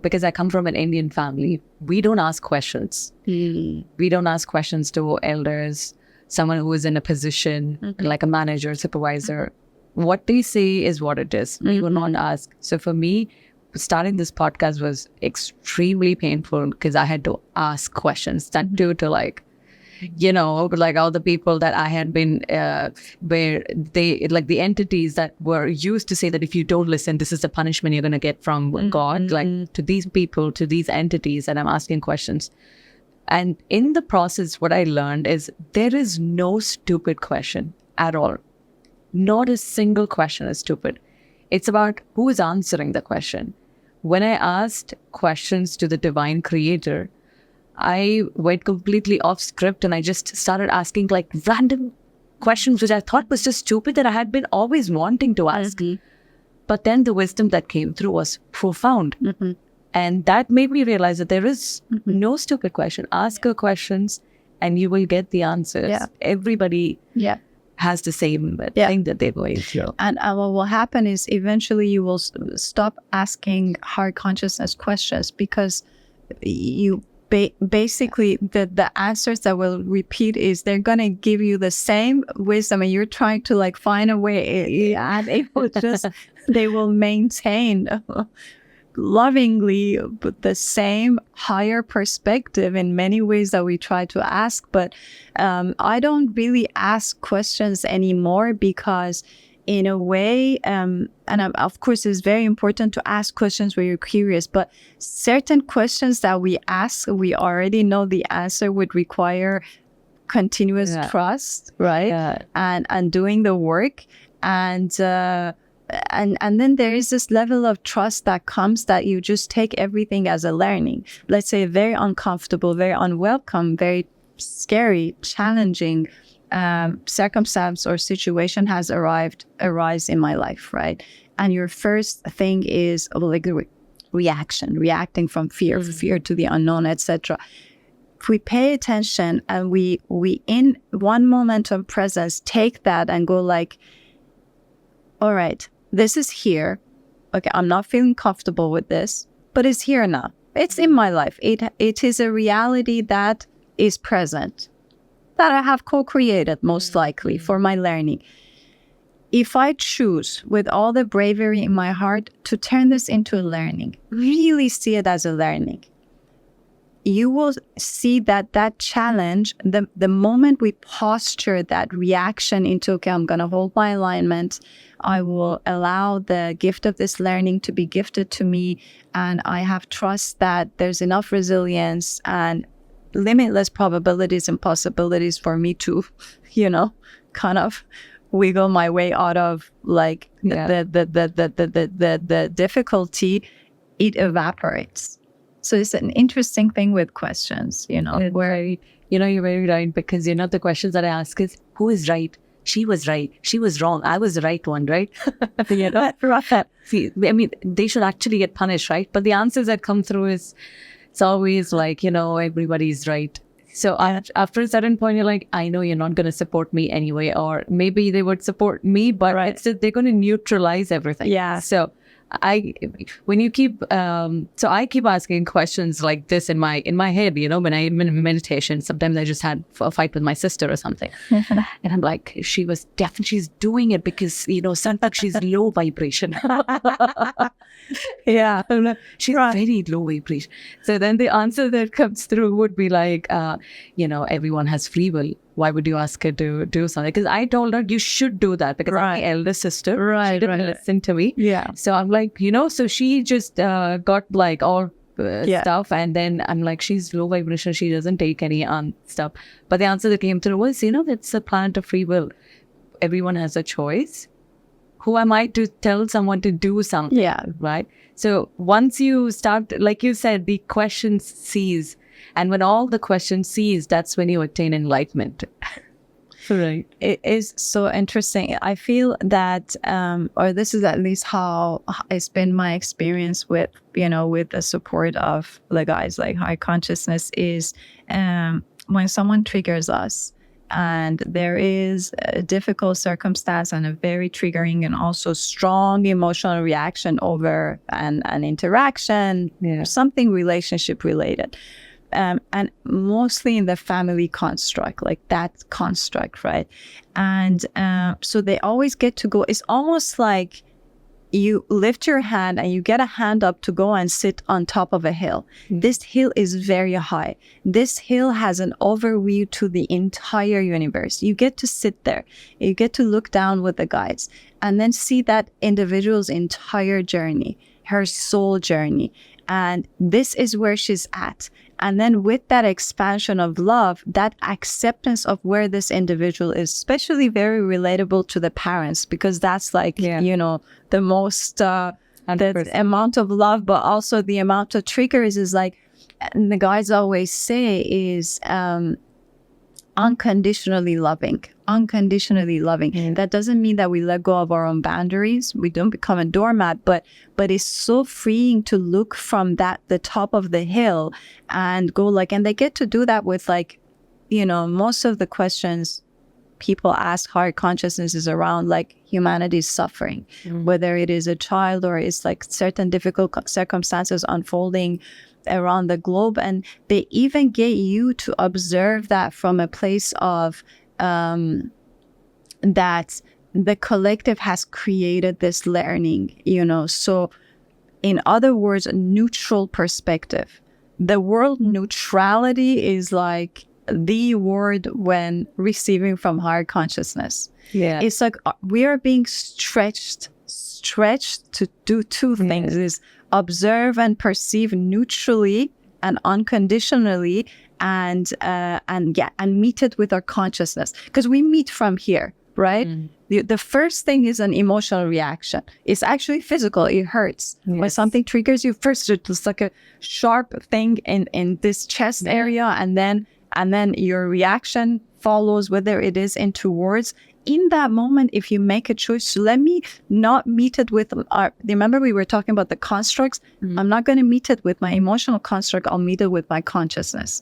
because I come from an Indian family. We don't ask questions. We don't ask questions to elders, someone who is in a position like a manager, supervisor. What they say is what it is. We will not ask. So for me, starting this podcast was extremely painful because I had to ask questions that due to like all the people that I had been, where they, like the entities that were used to say that if you don't listen, this is the punishment you're going to get from God, like to these people, to these entities that I'm asking questions. And in the process, what I learned is there is no stupid question at all. Not a single question is stupid. It's about who is answering the question. When I asked questions to the divine creator, I went completely off script and I just started asking like random questions, which I thought was just stupid that I had been always wanting to ask. But then the wisdom that came through was profound. And that made me realize that there is no stupid question. Ask her questions and you will get the answers. Everybody has the same thing that they're going through. And what will happen is eventually you will stop asking higher consciousness questions, because you basically the answers that will repeat is they're going to give you the same wisdom, and you're trying to like find a way, and it will just they will maintain lovingly but the same higher perspective in many ways that we try to ask. But I don't really ask questions anymore, because in a way, and of course it's very important to ask questions where you're curious, but certain questions that we ask, we already know the answer would require continuous trust, right? And doing the work. And then there is this level of trust that comes that you just take everything as a learning. Let's say very uncomfortable, very unwelcome, very scary, challenging circumstance or situation has arise in my life, right? And your first thing is like the reacting from fear to the unknown, etc. If we pay attention and we in one moment of presence take that and go like, all right, this is here. okay, I'm not feeling comfortable with this, but it's here now. It's in my life. It is a reality that is present, that I have co-created most likely for my learning. If I choose with all the bravery in my heart to turn this into a learning, really see it as a learning, you will see that challenge, the moment we posture that reaction into, okay, I'm going to hold my alignment, I will allow the gift of this learning to be gifted to me, and I have trust that there's enough resilience and limitless probabilities and possibilities for me to, kind of wiggle my way out of like the difficulty. It evaporates. So it's an interesting thing with questions, where you're very right, because the questions that I ask is, who is right? She was right. She was wrong. I was the right one, right? See, I mean, they should actually get punished, right? But the answers that come through it's always like, everybody's right. So after a certain point, you're like, I know you're not going to support me anyway, or maybe they would support me, but it's just, they're going to neutralize everything. Yeah. So I keep asking questions like this in my head, when I'm in meditation. Sometimes I just had a fight with my sister or something, and I'm like, she's doing it because sometimes she's low vibration. Yeah, she's very low vibration. So then the answer that comes through would be like, everyone has free will. Why would you ask her to do something? Because I told her you should do that because I'm my elder sister. She didn't listen to me. Yeah. So I'm like, so she just got like all stuff. And then I'm like, she's low vibration. She doesn't take any stuff. But the answer that came through was, it's a planet of free will. Everyone has a choice. Who am I to tell someone to do something? Yeah. Right. So once you start, like you said, the question cease. And when all the questions cease, that's when you attain enlightenment. Right. It is so interesting. I feel that, or this is at least how it's been my experience with, with the support of the guys like high consciousness is when someone triggers us and there is a difficult circumstance and a very triggering and also strong emotional reaction over an interaction, something relationship related. And mostly in the family construct, like that construct, right? And so they always get to go. It's almost like you lift your hand and you get a hand up to go and sit on top of a hill. This hill is very high. This hill has an overview to the entire universe. You get to sit there. You get to look down with the guides and then see that individual's entire journey, her soul journey. And this is where she's at. And then with that expansion of love, that acceptance of where this individual is, especially very relatable to the parents, because that's like, the most, the amount of love, but also the amount of triggers is like, and the guys always say is unconditionally loving. That doesn't mean that we let go of our own boundaries. We don't become a doormat, but it's so freeing to look from the top of the hill and go like, and they get to do that with like, most of the questions people ask higher consciousness is around like humanity's suffering, whether it is a child or it's like certain difficult circumstances unfolding around the globe. And they even get you to observe that from a place of that the collective has created this learning, so in other words, a neutral perspective. The word neutrality is like the word when receiving from higher consciousness. Yeah. It's like we are being stretched to do two things, is observe and perceive neutrally and unconditionally, and meet it with our consciousness, because we meet from here, right? The first thing is an emotional reaction. It's actually physical. It hurts. When something triggers you, first it's like a sharp thing in this chest area, and then your reaction follows, whether it is into words. In that moment, if you make a choice, let me not meet it with remember we were talking about the constructs. I'm not going to meet it with my emotional construct. I'll meet it with my consciousness.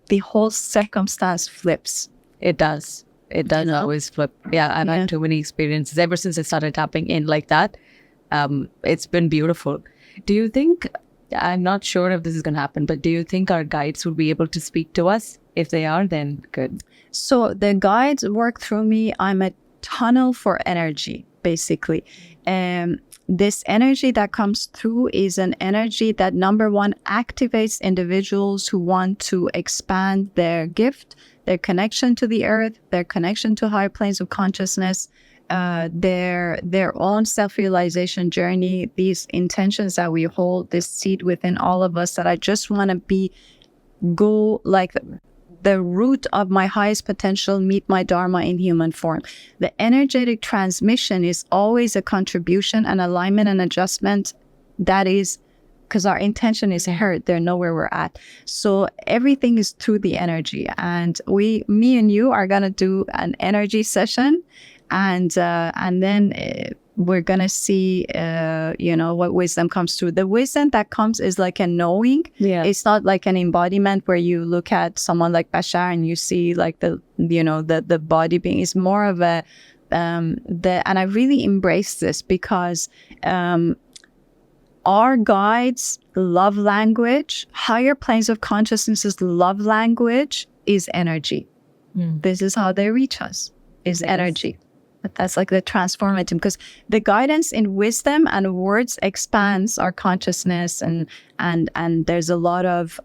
The whole circumstance flips. It does. It does always flip. Yeah, I've had too many experiences ever since I started tapping in like that. It's been beautiful. Do you think, I'm not sure if this is going to happen, but do you think our guides would be able to speak to us? If they are, then good. So the guides work through me. I'm a tunnel for energy, basically. This energy that comes through is an energy that, number one, activates individuals who want to expand their gift, their connection to the earth, their connection to higher planes of consciousness, their own self-realization journey, these intentions that we hold, this seed within all of us that I just want to go like the root of my highest potential, meet my dharma in human form. The energetic transmission is always a contribution, an alignment, and adjustment. That is because our intention is heard. They know where we're at. So everything is through the energy. And me and you are going to do an energy session. And then we're going to see, what wisdom comes through. The wisdom that comes is like a knowing. Yeah. It's not like an embodiment where you look at someone like Bashar and you see like the body being. It's more of a, and I really embrace this because our guides' love language, higher planes of consciousness's love language is energy. This is how they reach us, is energy. But that's like the transformative, because the guidance in wisdom and words expands our consciousness, and there's a lot of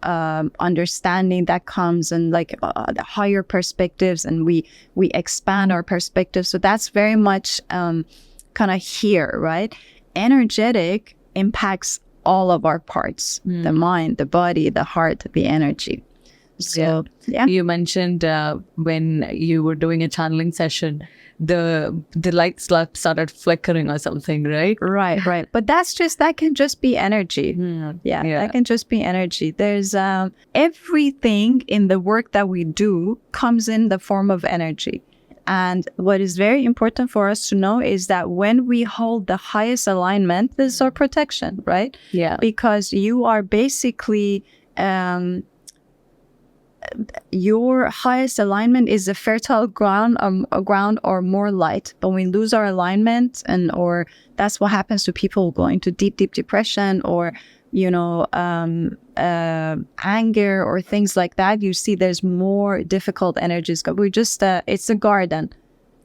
understanding that comes, and like the higher perspectives, and we expand our perspective. So that's very much kind of here, right? Energetic impacts all of our parts, the mind, the body, the heart, the energy. So yeah. You mentioned when you were doing a channeling session, the lights started flickering or something, right? Right. But that can just be energy. Yeah, that can just be energy. There's everything in the work that we do comes in the form of energy. And what is very important for us to know is that when we hold the highest alignment, this is our protection, right? Yeah. Because you are basically your highest alignment is a fertile ground or more light. But when we lose our alignment, or that's what happens to people who go into deep depression, or anger or things like that, you see there's more difficult energies. We just it's a garden.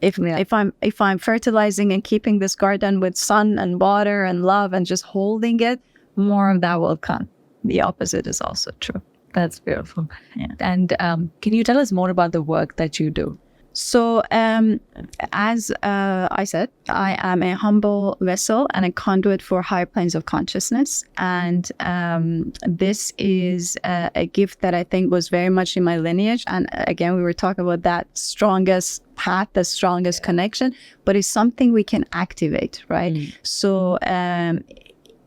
If I'm fertilizing and keeping this garden with sun and water and love and just holding it, more of that will come. The opposite is also true. That's beautiful. Yeah. And can you tell us more about the work that you do? So as I said, I am a humble vessel and a conduit for higher planes of consciousness. And this is a gift that I think was very much in my lineage. And again, we were talking about that strongest path, the strongest connection, but it's something we can activate, right? So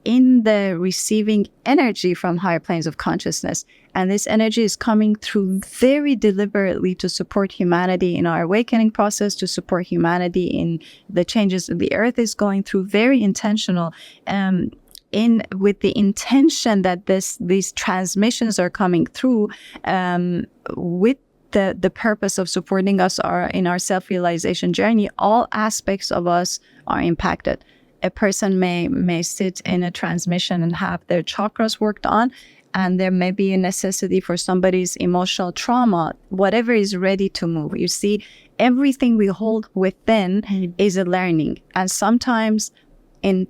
in the receiving energy from higher planes of consciousness, and this energy is coming through very deliberately to support humanity in our awakening process, to support humanity in the changes that the earth is going through, very intentional, with the intention that these transmissions are coming through with the purpose of supporting us in our self-realization journey. All aspects of us are impacted. A person may sit in a transmission and have their chakras worked on, and there may be a necessity for somebody's emotional trauma, whatever is ready to move. You see, everything we hold within is a learning. And sometimes,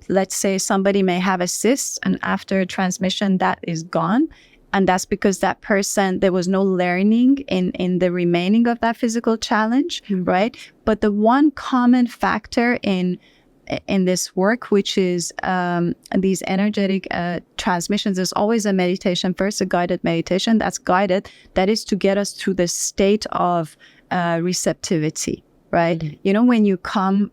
let's say somebody may have a cyst, and after a transmission, that is gone. And that's because that person, there was no learning in the remaining of that physical challenge, right? But the one common factor in this work, which is these energetic transmissions, is always a meditation, first a guided meditation that's guided, that is to get us to the state of receptivity, right? When you come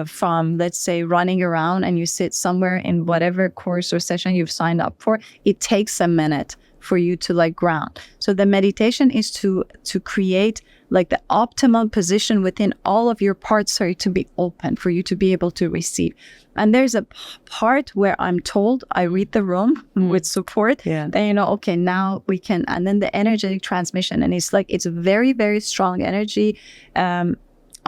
from, let's say, running around and you sit somewhere in whatever course or session you've signed up for, it takes a minute for you to ground. So the meditation is to create the optimal position within all of your parts for you to be open, for you to be able to receive. And there's a part where I'm told, I read the room with support, then okay, now we can, and then the energetic transmission, and it's very, very strong energy.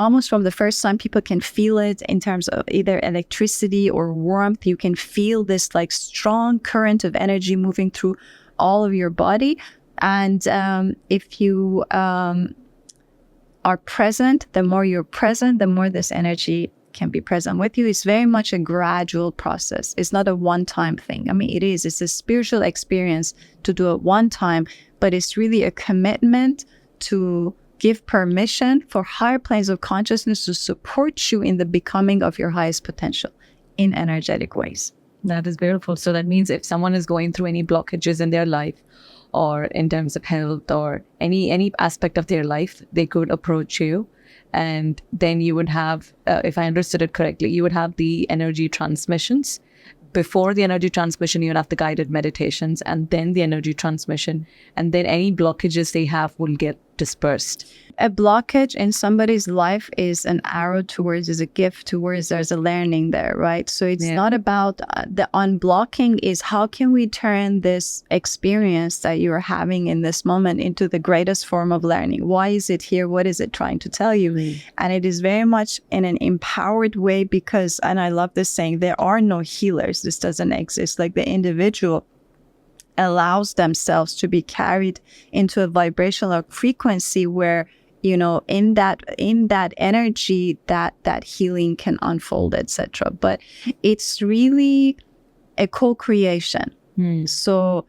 almost from the first time people can feel it in terms of either electricity or warmth. You can feel this like strong current of energy moving through all of your body. And if you are present, the more you're present, the more this energy can be present with you. It's very much a gradual process. It's not a one-time thing. I mean, it's a spiritual experience to do it one time, but it's really a commitment to give permission for higher planes of consciousness to support you in the becoming of your highest potential in energetic ways. That is beautiful. So that means if someone is going through any blockages in their life, or in terms of health, or any aspect of their life, they could approach you. And then you would have, if I understood it correctly, you would have the energy transmissions. Before the energy transmission, you would have the guided meditations, and then the energy transmission. And then any blockages they have will get dispersed. A blockage in somebody's life is an arrow towards, is a gift towards, there's a learning there, right? So it's not about the unblocking, is how can we turn this experience that you're having in this moment into the greatest form of learning? Why is it here? What is it trying to tell you? And it is very much in an empowered way, because, and I love this saying, there are no healers. This doesn't exist. Like the individual allows themselves to be carried into a vibrational frequency where, you know, in that energy that healing can unfold, etc. But it's really a co-creation. So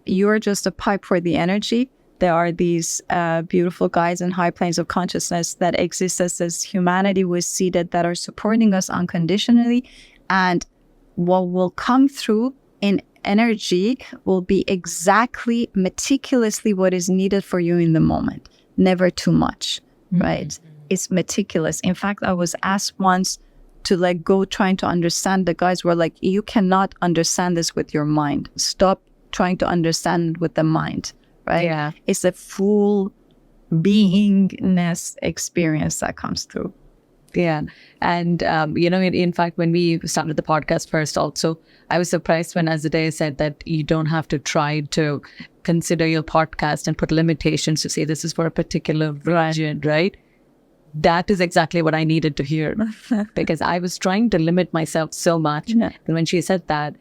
you're just a pipe for the energy. There are these beautiful guides and high planes of consciousness that exist as humanity was seeded, that are supporting us unconditionally. And what will come through in energy will be exactly, meticulously what is needed for you in the moment. Never too much, right? It's meticulous. In fact, I was asked once to let go trying to understand. The guys were like, you cannot understand this with your mind. Stop trying to understand it with the mind, right? Yeah. It's a full beingness experience that comes through. Yeah. And, in fact, when we started the podcast first also, I was surprised when Azadeh said that you don't have to try to consider your podcast and put limitations to say this is for a particular region, right? That is exactly what I needed to hear, because I was trying to limit myself so much. And when she said that,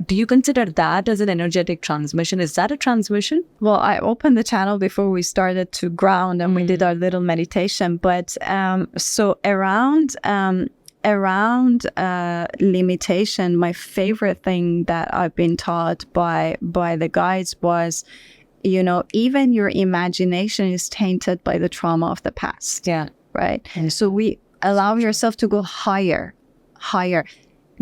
do you consider that as an energetic transmission? Is that a transmission? Well, I opened the channel before we started to ground, and we did our little meditation. But so around limitation, my favorite thing that I've been taught by the guides was, you know, even your imagination is tainted by the trauma of the past. Yeah. Right. So we allow yourself to go higher.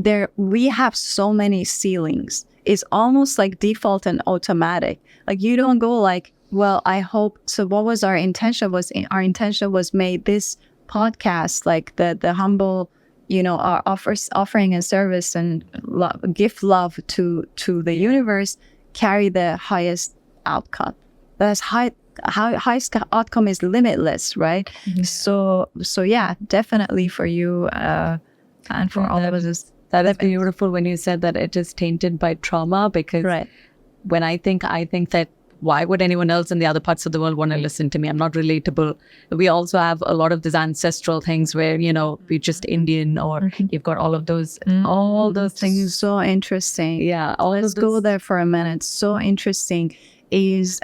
There, we have so many ceilings. It's almost like default and automatic. Like you don't go like, well, I hope. So what was our intention? Our intention was made this podcast, like the humble, you know, our offering and service and gift love to the universe, carry the highest outcome. That's highest outcome is limitless, right? So yeah, definitely for you and for all of us. That is beautiful when you said that it is tainted by trauma, because when I think that why would anyone else in the other parts of the world want to listen to me? I'm not relatable. We also have a lot of these ancestral things where, you know, we're just Indian, or you've got all of those, all those things. So interesting. Yeah. Let's go there for a minute. So interesting is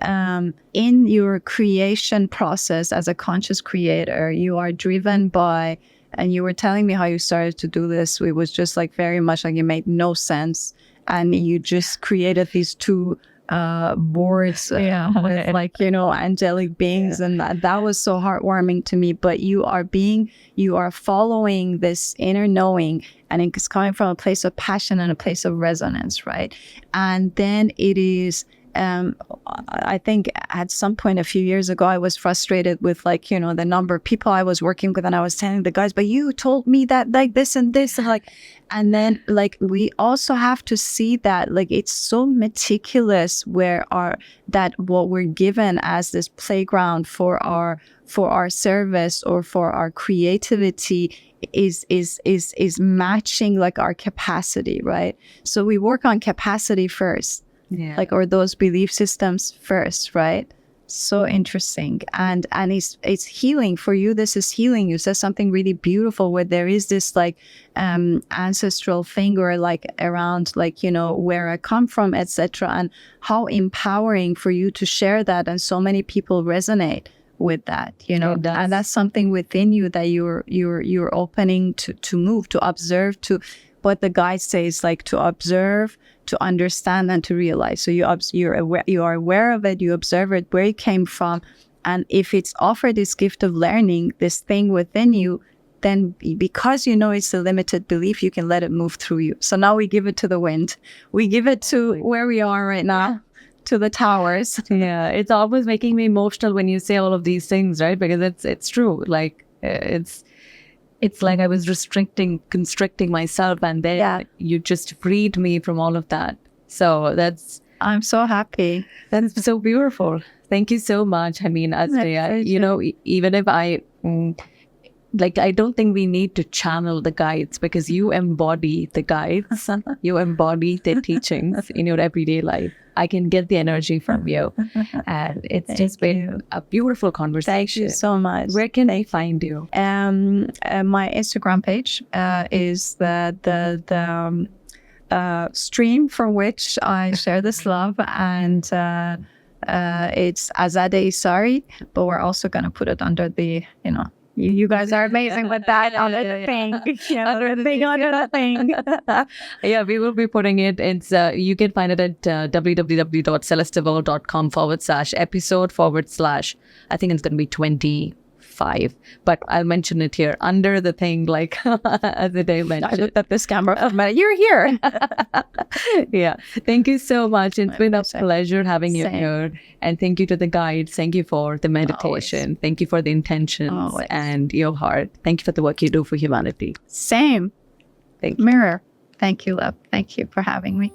in your creation process as a conscious creator, you are driven by, and you were telling me how you started to do this. It was just like very much like it made no sense. And you just created these two boards with like, you know, angelic beings. And that was so heartwarming to me. But you are following this inner knowing, and it's coming from a place of passion and a place of resonance, right? And then it is I think at some point a few years ago, I was frustrated with, like, you know, the number of people I was working with, and I was telling the guys, but you told me that like this and this, and like, and then like we also have to see that like it's so meticulous where what we're given as this playground for our service or for our creativity is matching like our capacity, right? So we work on capacity first. Like, or those belief systems first, right? So interesting. And it's healing for you. This is healing. You said something really beautiful where there is this like ancestral thing, or like around like, you know, where I come from, etc. And how empowering for you to share that. And so many people resonate with that, you know, and that's something within you that you're opening to move, to observe, to what the guide says, like to observe, to understand, and to realize. So you are aware of it, you observe it, where it came from, and if it's offered this gift of learning, this thing within you, then because you know it's a limited belief, you can let it move through you. So now we give it to the wind, we give it to where we are right now, to the towers. Yeah, it's always making me emotional when you say all of these things, right? Because it's true. Like it's like I was constricting myself, and then you just freed me from all of that. So I'm so happy. That's so beautiful. Thank you so much. I mean, Azadeh, you know, even if I don't think we need to channel the guides, because you embody the guides, you embody their teachings in your everyday life. I can get the energy from you, and it's just been a beautiful conversation. Thank you so much. Where can I find you? My Instagram page is the stream from which I share this love, and it's Azadeh Isari, but we're also going to put it under the, you know, you guys are amazing with that on the thing. Yeah, we will be putting it. It's you can find it at www.celestival.com/episode/ I think it's going to be 25, but I'll mention it here under the thing, like Azadeh mentioned. I looked at this camera for a minute. You're here. Yeah, thank you so much. It's been a pleasure having you here, and thank you to the guides. Thank you for the meditation. Always. Thank you for the intentions and your heart. Thank you for the work you do for humanity. Same. Thank you. Mirror. Thank you, love. Thank you for having me.